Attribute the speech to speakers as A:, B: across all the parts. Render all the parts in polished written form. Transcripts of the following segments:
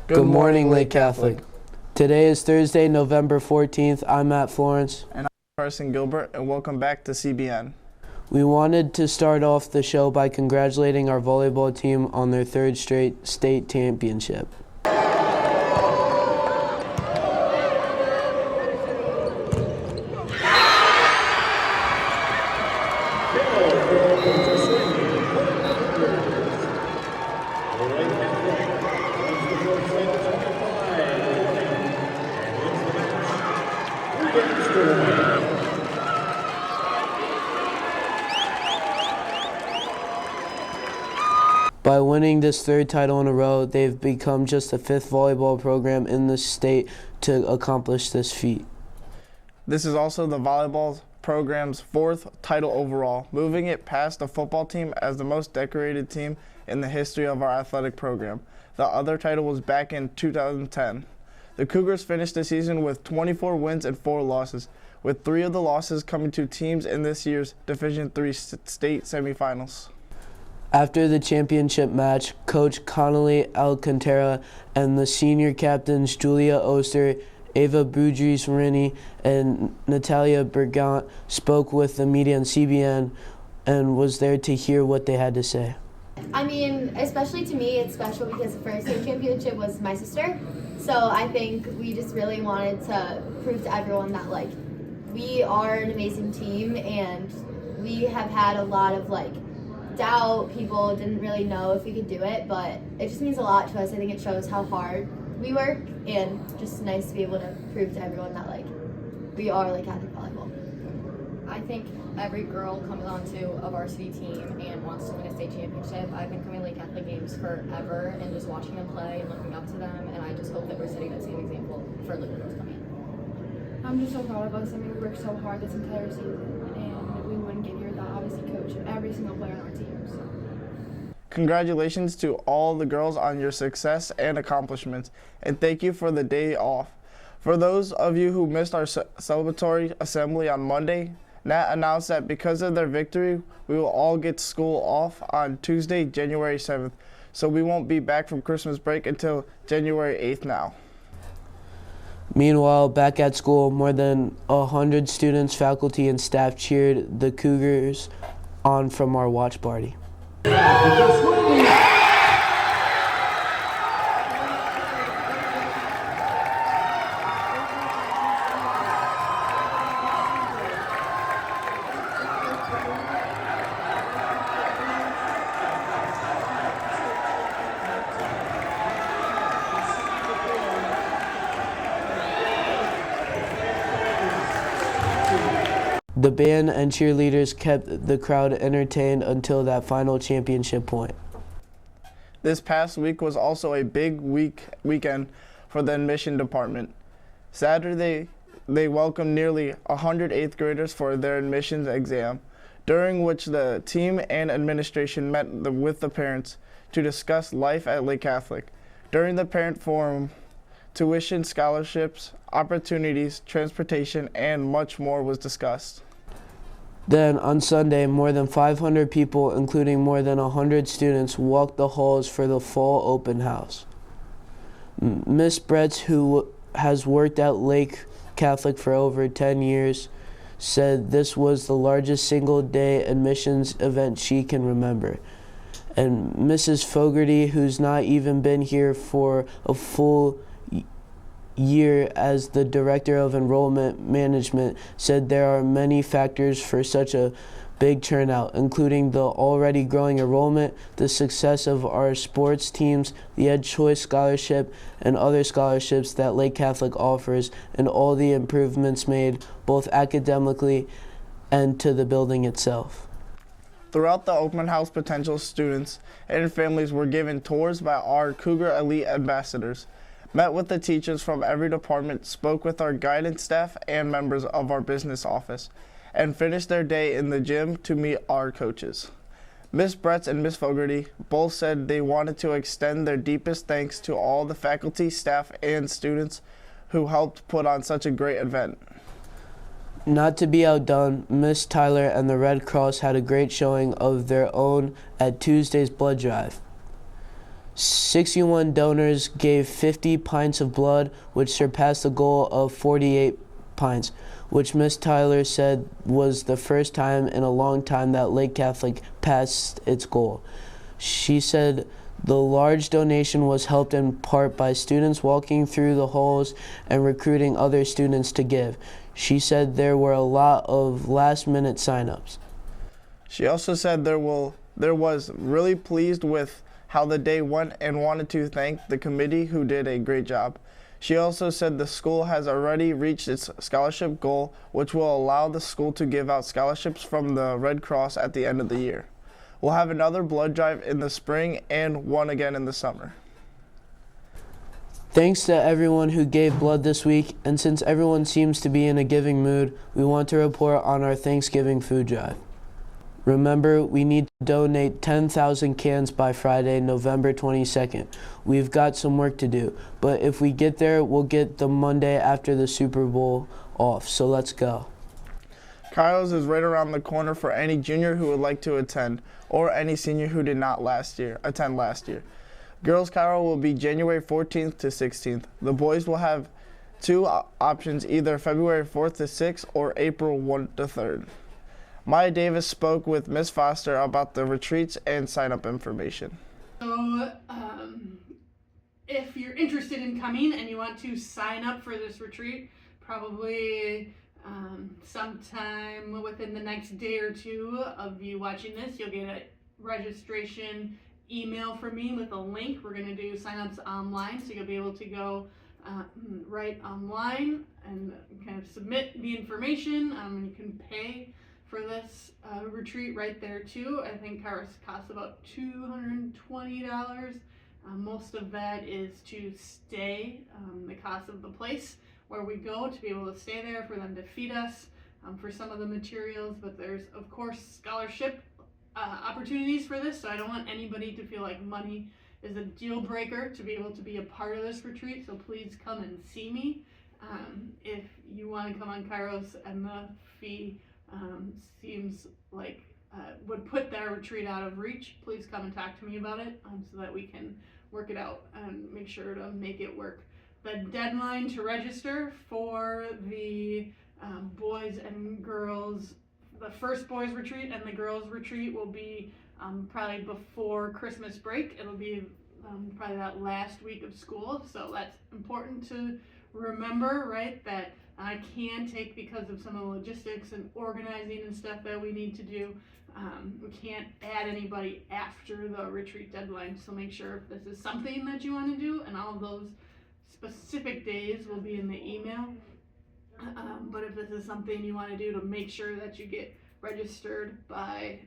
A: Good morning, Lake Catholic. Today is Thursday, November 14th. I'm Matt Florence.
B: And I'm Carson Gilbert, and welcome back to CBN.
A: We wanted to start off the show by congratulating our volleyball team on their third straight state championship. By winning this third title in a row, they've become just the fifth volleyball program in the state to accomplish this feat.
B: This is also the volleyball program's fourth title overall, moving it past the football team as the most decorated team in the history of our athletic program. The other title was back in 2010. The Cougars finished the season with 24 wins and 4 losses, with 3 of the losses coming to teams in this year's Division III state semifinals.
A: After the championship match, Coach Connolly Alcantara and the senior captains Julia Oster, Ava Boudries-Rini, and Natalia Bergant spoke with the media and CBN and was there to hear what they had to say.
C: I mean, especially to me, it's special because the first state championship was my sister. So I think we just really wanted to prove to everyone that, we are an amazing team, and we have had a lot of, doubt. People didn't really know if we could do it, but it just means a lot to us. I think it shows how hard we work, and just nice to be able to prove to everyone that, we are Lake Catholic volleyball.
D: I think every girl comes onto a varsity team and wants to win a state championship. I've been coming to Lake Catholic games forever and just watching them play and looking up to them, and I just hope that we're setting that same example for the girls coming.
E: I'm just so proud of us. I mean, we worked so hard this entire season, and we wouldn't get here without obviously Coach and every single player on our team. So.
B: Congratulations to all the girls on your success and accomplishments, and thank you for the day off. For those of you who missed our celebratory assembly on Monday, Nat announced that because of their victory, we will all get school off on Tuesday, January 7th, so we won't be back from Christmas break until January 8th now.
A: Meanwhile, back at school, more than 100 students, faculty, and staff cheered the Cougars on from our watch party. The band and cheerleaders kept the crowd entertained until that final championship point.
B: This past week was also a big weekend for the admission department. Saturday, they welcomed nearly 100 8th graders for their admissions exam, during which the team and administration met with the parents to discuss life at Lake Catholic. During the parent forum, tuition, scholarships, opportunities, transportation, and much more was discussed.
A: Then, on Sunday, more than 500 people, including more than 100 students, walked the halls for the fall open house. Miss Bretz, who has worked at Lake Catholic for over 10 years, said this was the largest single-day admissions event she can remember. And Mrs. Fogarty, who's not even been here for a full year as the Director of Enrollment Management, said there are many factors for such a big turnout, including the already growing enrollment, the success of our sports teams, the Ed Choice Scholarship, and other scholarships that Lake Catholic offers, and all the improvements made both academically and to the building itself.
B: Throughout the open house, potential students and families were given tours by our Cougar Elite ambassadors, met with the teachers from every department, spoke with our guidance staff and members of our business office, and finished their day in the gym to meet our coaches. Miss Bretz and Miss Fogarty both said they wanted to extend their deepest thanks to all the faculty, staff, and students who helped put on such a great event.
A: Not to be outdone, Miss Tyler and the Red Cross had a great showing of their own at Tuesday's blood drive. 61 donors gave 50 pints of blood, which surpassed the goal of 48 pints, which Miss Tyler said was the first time in a long time that Lake Catholic passed its goal. She said the large donation was helped in part by students walking through the halls and recruiting other students to give. She said there were a lot of last-minute sign-ups.
B: She also said there was really pleased with how the day went and wanted to thank the committee who did a great job. She also said the school has already reached its scholarship goal, which will allow the school to give out scholarships from the Red Cross at the end of the year. We'll have another blood drive in the spring and one again in the summer.
A: Thanks to everyone who gave blood this week, and since everyone seems to be in a giving mood, we want to report on our Thanksgiving food drive. Remember, we need to donate 10,000 cans by Friday, November 22nd. We've got some work to do, but if we get there, we'll get the Monday after the Super Bowl off, so let's go.
B: Kyle's is right around the corner for any junior who would like to attend, or any senior who did not attend last year. Girls Carol will be January 14th to 16th. The boys will have two options, either February 4th to 6th or April 1 to 3rd. Maya Davis spoke with Ms. Foster about the retreats and sign-up information.
F: So, if you're interested in coming and you want to sign up for this retreat, probably sometime within the next day or two of you watching this, you'll get a registration email from me with a link. We're going to do sign-ups online, so you'll be able to go right online and kind of submit the information. You can pay for this retreat right there too. I think ours costs about $220. Most of that is to stay, the cost of the place where we go, to be able to stay there, for them to feed us, for some of the materials. But there's of course scholarship opportunities for this, so I don't want anybody to feel like money is a deal breaker to be able to be a part of this retreat. So please come and see me if you want to come on Kairos, and the fee seems like would put that retreat out of reach. Please come and talk to me about it, so that we can work it out and make sure to make it work. The deadline to register for the boys and girls, the first boys retreat and the girls retreat, will be probably before Christmas break. It'll be probably that last week of school, so that's important to remember, right? That I can take, because of some of the logistics and organizing and stuff that we need to do. We can't add anybody after the retreat deadline, so make sure if this is something that you want to do, and all of those specific days will be in the email. But if this is something you want to do, to make sure that you get registered by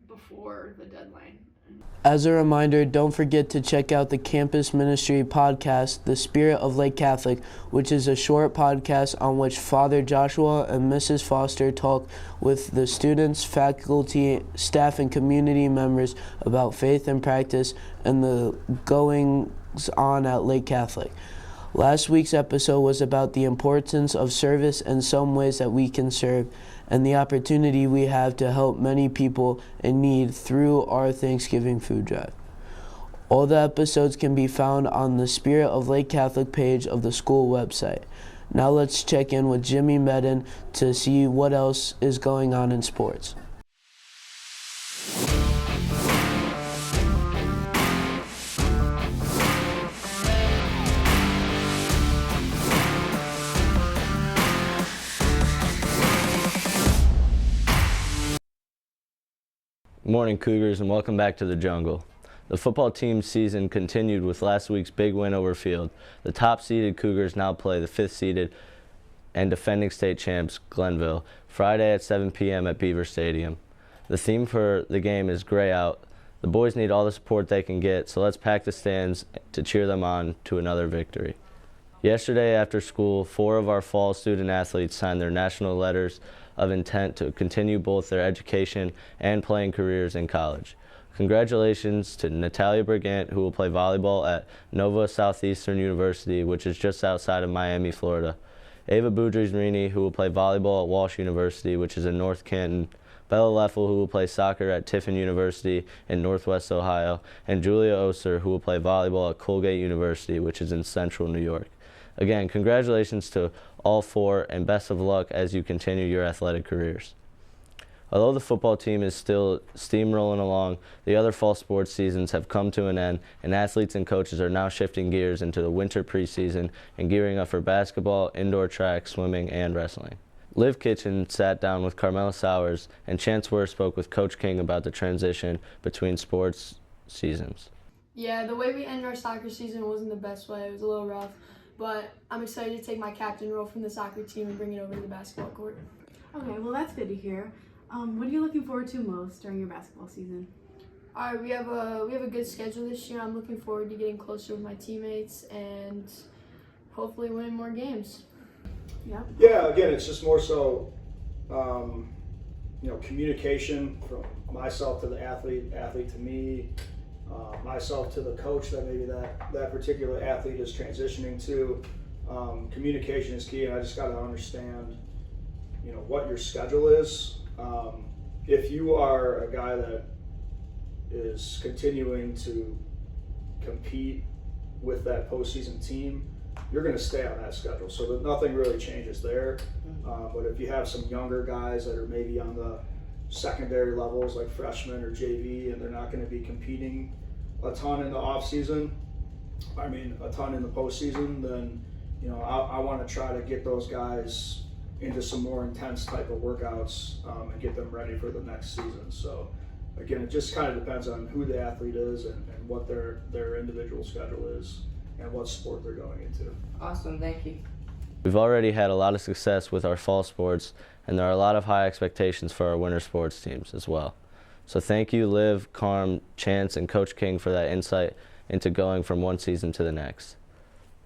F: before the deadline.
A: As a reminder, don't forget to check out the Campus Ministry podcast, The Spirit of Lake Catholic, which is a short podcast on which Father Joshua and Mrs. Foster talk with the students, faculty, staff, and community members about faith and practice and the goings on at Lake Catholic. Last week's episode was about the importance of service and some ways that we can serve, and the opportunity we have to help many people in need through our Thanksgiving food drive. All the episodes can be found on the Spirit of Lake Catholic page of the school website. Now let's check in with Jimmy Medin to see what else is going on in sports.
G: Morning, Cougars, and welcome back to the jungle. The football team's season continued with last week's big win over Field. The top-seeded Cougars now play the 5th-seeded and defending state champs Glenville Friday at 7 p.m. at Beaver Stadium. The theme for the game is Gray Out. The boys need all the support they can get, so let's pack the stands to cheer them on to another victory. Yesterday after school, 4 of our fall student athletes signed their national letters of intent to continue both their education and playing careers in college. Congratulations to Natalia Brigant, who will play volleyball at Nova Southeastern University, which is just outside of Miami, Florida. Ava Boudries-Rini, who will play volleyball at Walsh University, which is in North Canton, Bella Leffel, who will play soccer at Tiffin University in Northwest Ohio, and Julia Oser, who will play volleyball at Colgate University, which is in Central New York. Again, congratulations to all four, and best of luck as you continue your athletic careers. Although the football team is still steamrolling along, the other fall sports seasons have come to an end, and athletes and coaches are now shifting gears into the winter preseason and gearing up for basketball, indoor track, swimming, and wrestling. Liv Kitchen sat down with Carmela Sowers, and Chance Wurr spoke with Coach King about the transition between sports seasons.
E: Yeah, the way we ended our soccer season wasn't the best way. It was a little rough, but I'm excited to take my captain role from the soccer team and bring it over to the basketball court.
H: Okay, well that's good to hear. What are you looking forward to most during your basketball season?
E: All right, we have a good schedule this year. I'm looking forward to getting closer with my teammates and hopefully winning more games.
H: Yep.
I: Yeah, again, it's just more so, communication from myself to the athlete to me, myself to the coach that maybe that particular athlete is transitioning to. Communication is key, and I just got to understand, what your schedule is. If you are a guy that is continuing to compete with that postseason team, you're going to stay on that schedule, so that nothing really changes there. But if you have some younger guys that are maybe on the secondary levels, like freshmen or JV, and they're not going to be competing a ton in the off season, a ton in the postseason, then I want to try to get those guys into some more intense type of workouts and get them ready for the next season. So again, it just kind of depends on who the athlete is and what their individual schedule is and what sport they're going into.
J: Awesome, thank you.
G: We've already had a lot of success with our fall sports, and there are a lot of high expectations for our winter sports teams as well. So thank you, Liv, Carm, Chance, and Coach King for that insight into going from one season to the next.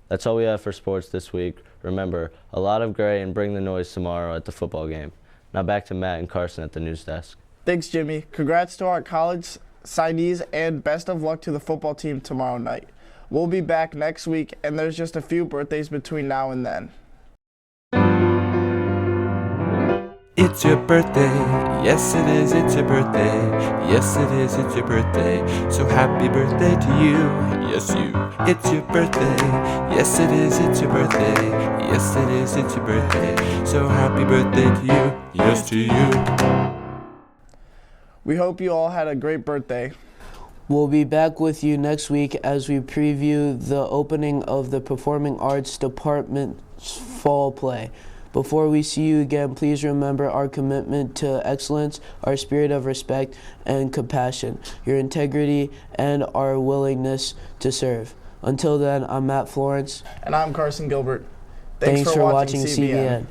G: That's all we have for sports this week. Remember, a lot of gray and bring the noise tomorrow at the football game. Now back to Matt and Carson at the news desk.
B: Thanks, Jimmy. Congrats to our college signees and best of luck to the football team tomorrow night. We'll be back next week, and there's just a few birthdays between now and then.
K: It's your birthday, yes it is, it's your birthday, yes it is, it's your birthday, so happy birthday to you, yes you. It's your birthday, yes it is, it's your birthday, yes it is, it's your birthday, so happy birthday to you, yes to you.
B: We hope you all had a great birthday.
A: We'll be back with you next week as we preview the opening of the Performing Arts Department's fall play. Before we see you again, please remember our commitment to excellence, our spirit of respect and compassion, your integrity, and our willingness to serve. Until then, I'm Matt Florence.
B: And I'm Carson Gilbert.
A: Thanks for watching CBN.